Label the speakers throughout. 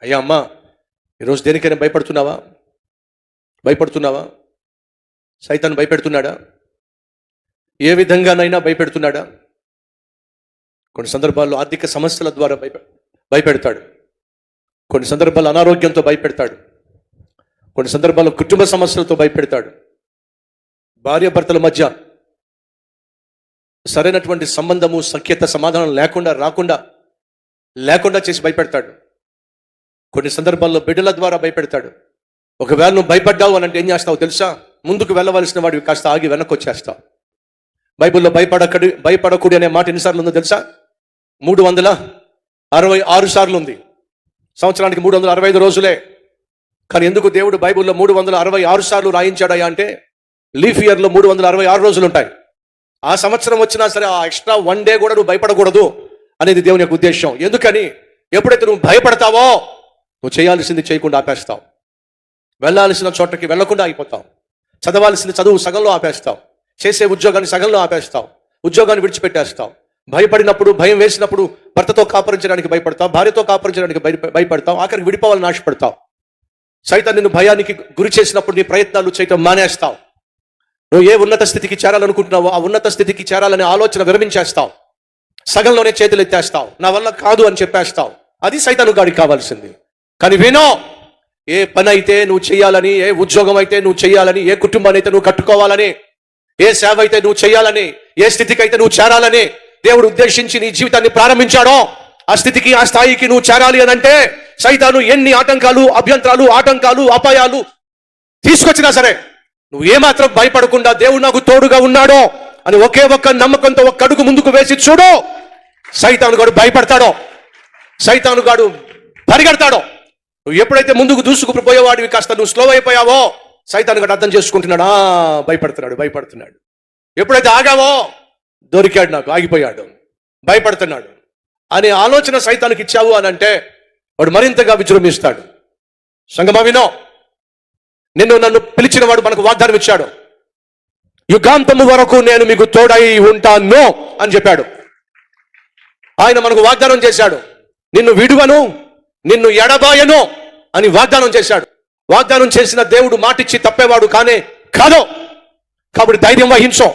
Speaker 1: అయ్యా అమ్మా, ఈరోజు దేనికైనా భయపడుతున్నావా? సైతాను భయపెడుతున్నాడా? ఏ విధంగానైనా భయపెడుతున్నాడా? కొన్ని సందర్భాల్లో ఆర్థిక సమస్యల ద్వారా భయపెడతాడు. కొన్ని సందర్భాల్లో అనారోగ్యంతో భయపెడతాడు. కొన్ని సందర్భాల్లో కుటుంబ సమస్యలతో భయపెడతాడు. భార్యాభర్తల మధ్య సరైనటువంటి సంబంధము, సఖ్యత, సమాధానం లేకుండా చేసి భయపెడతాడు. కొన్ని సందర్భాల్లో బిడ్డల ద్వారా భయపెడతాడు. ఒకవేళ నువ్వు భయపడ్డావు అని అంటే ఏం చేస్తావు తెలుసా? ముందుకు వెళ్ళవలసిన వాడివి కాస్త ఆగి వెనక్కి వచ్చేస్తావు. బైబిల్లో భయపడకూడదు అనే మాట ఎన్నిసార్లు ఉందో తెలుసా? 366 సార్లు ఉంది. సంవత్సరానికి 365 రోజులే. కానీ ఎందుకు దేవుడు బైబిల్లో 366 సార్లు రాయించాడయ్యా అంటే, లీఫ్ ఇయర్లో 366 రోజులు ఉంటాయి. ఆ సంవత్సరం వచ్చినా సరే ఆ ఎక్స్ట్రా 1 డే కూడా నువ్వు భయపడకూడదు అనేది దేవుని యొక్క ఉద్దేశం. ఎందుకని? ఎప్పుడైతే నువ్వు భయపడతావో నువ్వు చేయాల్సింది చేయకుండా ఆపేస్తావు. వెళ్ళాల్సిన చోటకి వెళ్లకుండా అయిపోతావు. చదవాల్సిన చదువు సగంలో ఆపేస్తావు. చేసే ఉద్యోగాన్ని సగంలో ఆపేస్తావు. ఉద్యోగాన్ని విడిచిపెట్టేస్తావు. భయపడినప్పుడు, భయం వేసినప్పుడు భర్తతో కాపురించడానికి భయపడతావు, భార్యతో కాపురించడానికి భయపడతావు, ఆఖరికి విడిపోవాలని ఆశపడతావు. సైతాన్ని నిన్ను భయానికి గురి చేసినప్పుడు నీ ప్రయత్నాలు చేయటం మానేస్తావు. నువ్వు ఏ ఉన్నత స్థితికి చేరాలనుకుంటున్నావో ఆ ఉన్నత స్థితికి చేరాలనే ఆలోచన విరమించేస్తావు. సగంలోనే చేతులు ఎత్తేస్తావు. నా వల్ల కాదు అని చెప్పేస్తావు. అది సైతాను గాడికి కావాల్సింది. కానీ వినో, ఏ పని అయితే నువ్వు చేయాలని, ఏ ఉద్యోగం అయితే నువ్వు చేయాలని, ఏ కుటుంబాన్ని అయితే నువ్వు కట్టుకోవాలని, ఏ సేవ అయితే నువ్వు చేయాలని, ఏ స్థితికి అయితే నువ్వు చేరాలని దేవుడు ఉద్దేశించి నీ జీవితాన్ని ప్రారంభించాడో ఆ స్థితికి, ఆ స్థాయికి నువ్వు చేరాలి అని అంటే సైతాను ఎన్ని ఆటంకాలు, అభ్యంతరాలు, అపాయాలు తీసుకొచ్చినా సరే నువ్వు ఏమాత్రం భయపడకుండా దేవుడు నాకు తోడుగా ఉన్నాడో అని ఒకే ఒక్క నమ్మకంతో ఒక్క అడుగు ముందుకు వేసి చూడు. సైతాను గాడు భయపడతాడో, సైతాను గాడు పరిగెడతాడో. నువ్వు ఎప్పుడైతే ముందుకు దూసుకుపోయేవాడివి కాస్త నువ్వు స్లో అయిపోయావో సైతాను గాడు అర్థం చేసుకుంటున్నాడా, భయపడుతున్నాడు. ఎప్పుడైతే ఆగావో దొరికాడు, నాకు ఆగిపోయాడు, భయపడుతున్నాడు అనే ఆలోచన సైతానికి ఇచ్చావు అని అంటే వాడు మరింతగా విజృంభిస్తాడు. సంగమా వినో, నన్ను పిలిచిన వాడు మనకు వాగ్దానం ఇచ్చాడు. యుగాంతము వరకు నేను మీకు తోడై ఉంటాను అని చెప్పాడు. ఆయన మనకు వాగ్దానం చేశాడు. నిన్ను విడువను, నిన్ను ఎడబాయను అని వాగ్దానం చేశాడు. వాగ్దానం చేసిన దేవుడు మాటిచ్చి తప్పేవాడు కాదు. కాబట్టి ధైర్యం వహించో.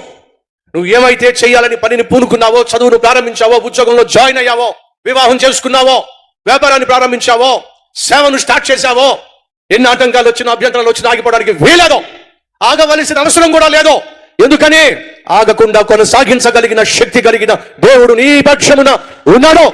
Speaker 1: నువ్వు ఏమైతే చేయాలని పనిని పూనుకున్నావో, చదువును ప్రారంభించావో, ఉద్యోగంలో జాయిన్ అయ్యావో, వివాహం చేసుకున్నావో, వ్యాపారాన్ని ప్రారంభించావో, సేవను స్టార్ట్ చేశావో, ఎన్ని ఆటంకాలు వచ్చినా, అభ్యంతరాలు వచ్చినా ఆగిపోవడానికి వీలేదు. ఆగవలసిన అవసరం కూడా లేదు. ఎందుకని? ఆగకుండా కొనసాగించగలిగిన శక్తి కలిగిన దేవుడు నీ పక్షమున ఉన్నాడు.